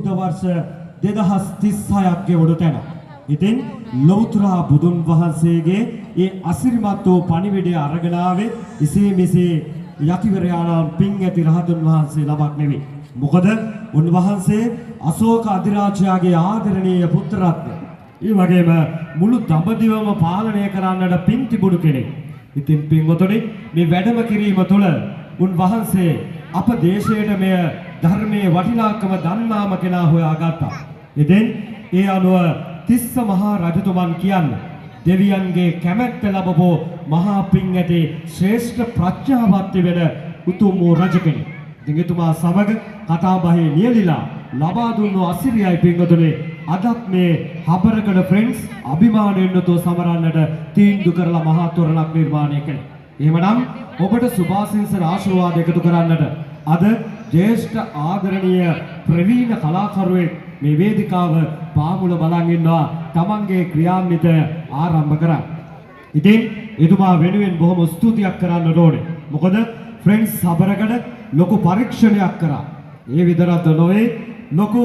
බුද්ධ වර්ෂ 2036ක් ගෙවුණු තැන. ඉතින් ලෞතර බුදුන් වහන්සේගේ ඒ අසිරිමත් වූ පණිවිඩය අරගෙන ආවේ ඉසේ මෙසේ යතිවරයාණන් පින් ඇති රහතුන් වහන්සේ ළමක් නෙවෙයි. මොකද උන්වහන්සේ අශෝක අධිරාජයාගේ ආදරණීය පුත්‍ර රත්නය. ඒ වගේම මුළු දඹදිවම පාලනය කරන්නට පින් තිබුණු කෙනෙක්. ඉතින් පින්වතුනි මේ වැඩම කිරීම තුළ උන්වහන්සේ අප දේශයට මෙය ධර්මයේ වටිනාකම දන්නාම කෙනා හොයාගත්තා. ඉතින් ඒ අනුව තිස්ස මහා රජතුමන් කියන්නේ දෙවියන්ගේ කැමැත්ත ලැබපු මහා පින් ඇති ශ්‍රේෂ්ඨ ප්‍රඥාවත් වෙන උතුම් වූ රජ කෙනෙක්. ඉතින් එතුමා සමග කතා බහේ නියලිලා ලබා දුන්නු අසිරියයි පින්වතුනි අදත් මේ හබරකඩ ෆ්‍රෙන්ඩ්ස් අභිමානයෙන් යුතුව සමරන්නට තීන්දුව කරලා මහා තොරණක් නිර්මාණය කළා. එහෙමනම් ඔබට සුභාසිංසන ආශිර්වාද එකතු කරන්නට අද ජ්‍යෙෂ්ඨ ආදරණීය ප්‍රවීණ කලාකරුවෙක් මේ වේදිකාව පාමුල බලන් ඉන්නවා තමන්ගේ ක්‍රියාන්විත ආරම්භ කරා. ඉතින් එතුමා වෙනුවෙන් බොහොම ස්තුතියක් කරන්න ඕනේ. මොකද ෆ්‍රෙන්ඩ්ස් හබරකඩ ලොකු පරීක්ෂණයක් කරා. ඒ විතරක් නොවේ ලොකු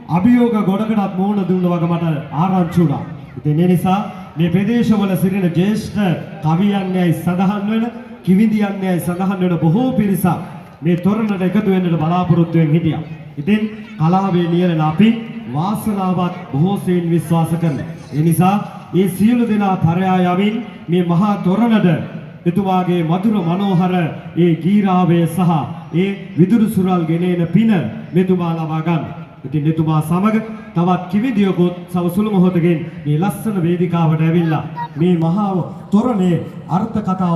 අභියෝග ගොඩකටත් මුහුණ දුන්න වගේ මට ආරංචි වුණා. ඉතින් ඒ නිසා මේ ප්‍රදේශවල සිටින ජ්‍යෙෂ්ඨ කවියන්යයි සඳහන් වෙන කිවිඳියන්යයි සඳහන් වෙන බොහෝ පිරිසක් මේ තොරණට එකතු වෙන්නට බලාපොරොත්තු වෙමින් හිටියා. ඉතින් කලාවේ නියැලෙන අපි වාසනාවත් බොහෝ සෙයින් විශ්වාස කරනවා. ඒ නිසා මේ සියලු දෙනා පරයා යමින් මේ මහා තොරණට එතුමාගේ මధుර මනෝහර ඒ ගීරාවය සහ ඒ විදුරු සුරල් ගෙනෙන පින මෙතුමා ලබා ගන්න. ඉතින් එතුමා සමග තවත් කිවිදියකුත් සවසුළු මොහොතකින් මේ ලස්සන වේදිකාවට ඇවිල්ලා මේ මහා තොරණේ අර්ථ කතාව